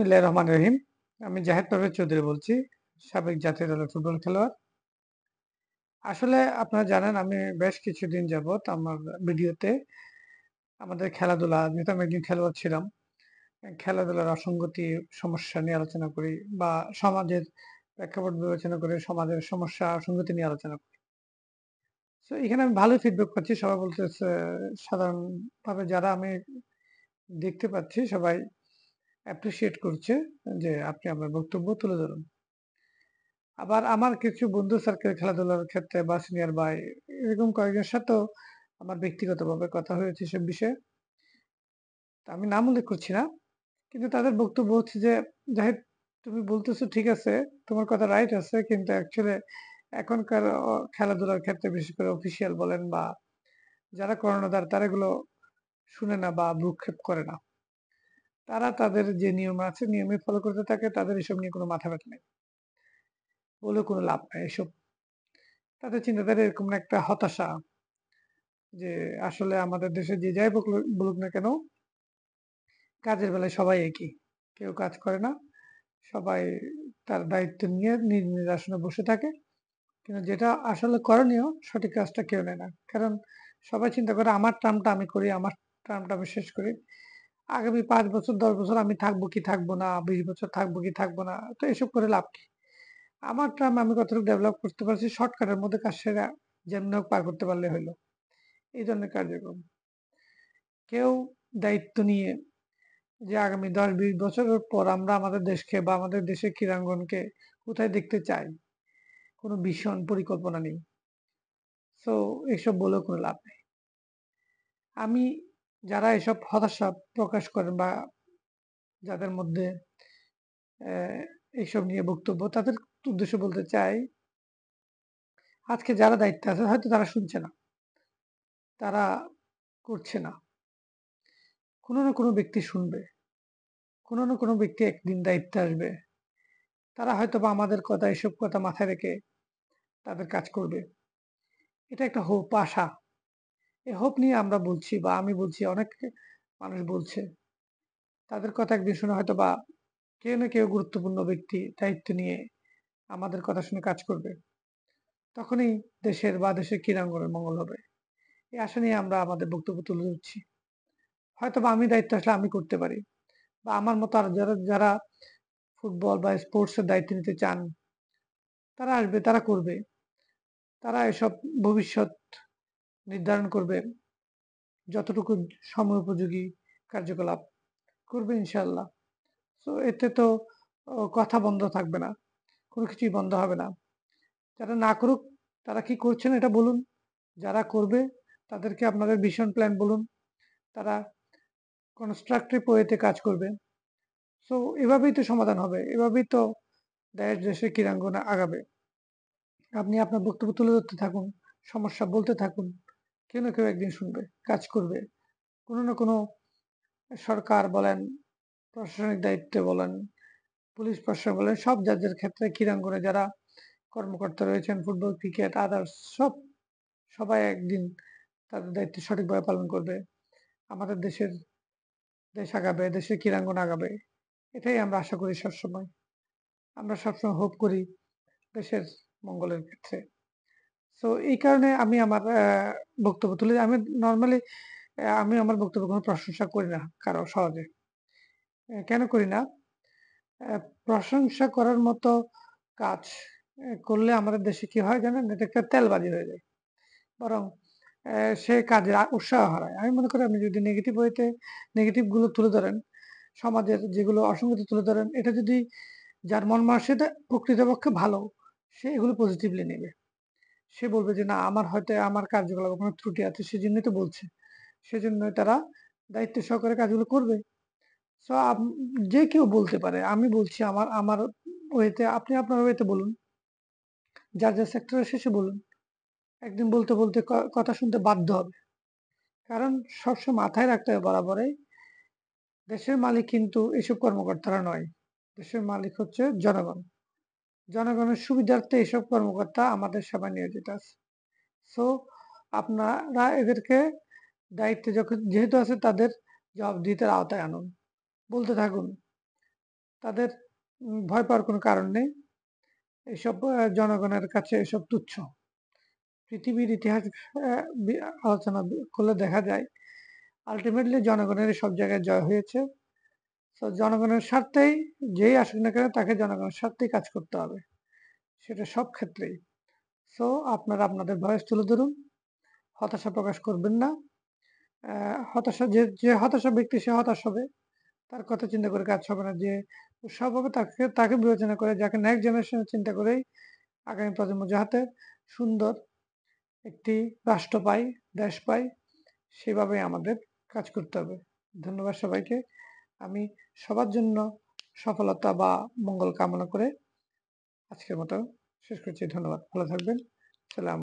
বিসমিল্লাহির রহমানির রহিম। আমি জাহেদ পারভেজ চৌধুরী বলছি, সাবেক জাতীয় দলের ফুটবল খেলোয়াড়। আসলে আপনারা জানেন আমি বেশ কিছুদিন যাবৎ আমার ভিডিওতে আমাদের খেলাধুলা, যেহেতু আমি একজন খেলোয়াড় ছিলাম, খেলাধুলার অসঙ্গতি সমস্যা নিয়ে আলোচনা করি বা সমাজের প্রেক্ষাপট বিবেচনা করে সমাজের সমস্যা অসঙ্গতি নিয়ে আলোচনা করি। সো এখানে আমি ভালোই ফিডব্যাক পাচ্ছি। সবাই বলতেছে, সাধারণভাবে যারা আমি দেখতে পাচ্ছি সবাই অ্যাপ্রিশিয়েট করছে যে আপনি আপনার বক্তব্য তুলে ধরুন। আবার আমার কিছু বন্ধু সার্কেল খেলাধুলার ক্ষেত্রে বা সিনিয়র ভাই এরকম কয়েকজনের সাথেও আমার ব্যক্তিগতভাবে কথা হয়েছে এসব বিষয়ে। তা আমি নাম উল্লেখ করছি না। কিন্তু তাদের বক্তব্য হচ্ছে যে, "জাহিদ, তুমি বলতেছো ঠিক আছে, তোমার কথা রাইট আছে। কিন্তু অ্যাকচুয়ালি এখনকার খেলাধুলার ক্ষেত্রে বিশেষ করে অফিসিয়াল বলেন বা যারা কর্ণধার তারা এগুলো শুনে না বা ভ্রূক্ষেপ করে না। তারা তাদের যে নিয়ম আছে নিয়মই ফলো করতে থাকে। তাদের এসব নিয়ে কোনো মাথা ব্যথা নেই। বলেও কোনো লাভ নাই এসব।" তাদের চিন্তাধারা এরকম একটা হতাশা যে আসলে আমাদের দেশে যে যাই বলুক না কেন, কাজের বেলায় সবাই একই। কেউ কাজ করে না। সবাই তার দায়িত্ব নিয়ে নিজ, নিজ আসনে বসে থাকে। কিন্তু যেটা আসলে করণীয় সঠিক কাজটা কেউ নেয় না। কারণ সবাই চিন্তা করে আমার টার্মটা আমি করি, আমার টার্মটা আমি শেষ করি। আগামী ৫ বছর ১০ বছর আমি থাকবো কি থাকবো না, ২০ বছর থাকবো কি থাকবো না। তো এসব করে লাভ কি? আমার টার্ম আমি কতটুকু ডেভেলপ করতে পারছি শর্টকাটের মধ্যে কাজ সেরা যেমনি হোক পার করতে পারলে হইলো। এই ধরনের কার্যক্রম। কেউ দায়িত্ব নিয়ে যে আগামী ১০-২০ বছরের পর আমরা আমাদের দেশকে বা আমাদের দেশের ক্রীড়াঙ্গনকে কোথায় দেখতে চাই, কোনো ভীষণ পরিকল্পনা নেই। সো এসব বলেও কোনো লাভ নেই। আমি যারা এসব হতাশা প্রকাশ করেন বা যাদের মধ্যে এইসব নিয়ে বক্তব্য তাদের উদ্দেশ্য বলতে চাই, আজকে যারা দায়িত্বে আছে হয়তো তারা শুনছে না, তারা করছে না। কোনো না কোনো ব্যক্তি শুনবে, কোনো না কোনো ব্যক্তি একদিন দায়িত্বে আসবে। তারা হয়তোবা আমাদের কথা এসব কথা মাথায় রেখে তাদের কাজ করবে। এটা একটা হোপ, আশা। এই হোপ নিয়ে আমরা বলছি বা আমি বলছি, অনেক মানুষ বলছে। তাদের কথা একদিন শুনে হয়তোবা কেউ না কেউ গুরুত্বপূর্ণ ব্যক্তি দায়িত্ব নিয়ে আমাদের কথা শুনে কাজ করবে। তখনই দেশের বা দেশের ক্রীড়াঙ্গনের মঙ্গল হবে। এই আশা নিয়ে আমরা আমাদের বক্তব্য তুলে ধরছি। হয়তোবা আমি দায়িত্ব আসলে আমি করতে পারি বা আমার মতো আর যারা ফুটবল বা স্পোর্টস এর দায়িত্ব নিতে চান, তারা আসবে, তারা করবে। তারা এসব ভবিষ্যৎ নির্ধারণ করবে। যতটুকু সময় উপযোগী কার্যকলাপ করবে ইনশাআল্লাহ। সো এতে তো কথা বন্ধ থাকবে না। কোনো কিছুই বন্ধ হবে না। যারা না করুক, তারা কি করছেন এটা বলুন। যারা করবে তাদেরকে আপনাদের ভিশন প্ল্যান বলুন। তারা কনস্ট্রাকটিভ ওয়েতে কাজ করবে। সো এভাবেই তো সমাধান হবে। এভাবেই তো দেশের ক্রীড়াঙ্গন আগাবে। আপনি আপনার বক্তব্য তুলে ধরতে থাকুন, সমস্যা বলতে থাকুন। কেউ না কেউ একদিন শুনবে, কাজ করবে। কোনো না কোনো সরকার বলেন, প্রশাসনিক দায়িত্বে বলেন, পুলিশ প্রশাসন বলেন, সব যার ক্ষেত্রে ক্রীড়াঙ্গনে যারা কর্মকর্তা রয়েছেন, ফুটবল, ক্রিকেট, আদার্স সবাই একদিন তাদের দায়িত্ব সঠিকভাবে পালন করবে। আমাদের দেশ আগাবে, দেশের ক্রীড়াঙ্গন আগাবে। এটাই আমরা আশা করি সবসময়। আমরা সবসময় হোপ করি দেশের মঙ্গলের ক্ষেত্রে। সো এই কারণে আমি আমার বক্তব্য তুলে আমি নরমালি আমি আমার বক্তব্যে কোনো প্রশংসা করি না কারো সহজে। কেন করি না? প্রশংসা করার মতো কাজ করলে আমাদের দেশে কি হয় জানেন? এটা একটা তেলবাজি হয়ে যায়। বরং সে কাজে উৎসাহ হারায়। আমি মনে করি আপনি যদি নেগেটিভ ওয়েতে নেগেটিভ গুলো তুলে ধরেন, সমাজের যেগুলো অসঙ্গতি তুলে ধরেন, এটা যদি যার মন মানসিকতা প্রকৃতপক্ষে ভালো, সে এগুলো পজিটিভলি নেবে। সে বলবে যে, "না, আমার হয়তো আমার কার্যকলাপে কোনো ত্রুটি আছে, সেজন্যই তো বলছে।" সেজন্যই তারা দায়িত্ব সহকারে কাজগুলো করবে। সো যে কেউ বলতে পারে। আমি বলছি আমার ওয়েতে, আপনি আপনার ওয়েতে বলুন। যার সেক্টরে সে বলুন। একদিন বলতে, বলতে কথা শুনতে বাধ্য হবে। কারণ সবসময় মাথায় রাখতে হবে বরাবরই, দেশের মালিক কিন্তু এসব কর্মকর্তারা নয়। দেশের মালিক হচ্ছে জনগণ। জনগণের সুবিধার্থে এসব কর্মকর্তা আমাদের সেবায় নিয়োজিত আছে। সো আপনারা এদেরকে দায়িত্বে যখন যেহেতু আছে তাদের জবাবদিহিতার আওতায় আনুন। বলতে থাকুন। তাদের ভয় পাওয়ার কোনো কারণ নেই। এসব জনগণের কাছে এসব তুচ্ছ। পৃথিবীর ইতিহাস আ বি আলোচনা করলে দেখা যায় আল্টিমেটলি জনগণেরই সব জায়গায় জয় হয়েছে। সো জনগণের স্বার্থেই যেই আসুক না কেন তাকে জনগণের স্বার্থেই কাজ করতে হবে। সেটা সব ক্ষেত্রেই। সো আপনারা আপনাদের ভয়েস তুলে ধরুন। হতাশা প্রকাশ করবেন না। হতাশা যে হতাশা ব্যক্তি সে হতাশ হবে। তার কথা চিন্তা করে কাজ হবে না। যে উৎসাহ পাবে তাকে বিবেচনা করে যাকে নেক্সট জেনারেশন চিন্তা করেই আগামী প্রজন্ম যাহাতে সুন্দর একটি রাষ্ট্র পায়, দেশ পায়, সেভাবেই আমাদের কাজ করতে হবে। ধন্যবাদ সবাইকে। আমি সবার জন্য সফলতা বা মঙ্গল কামনা করে আজকের মতো শেষ করছি। ধন্যবাদ। ভালো থাকবেন। সালাম।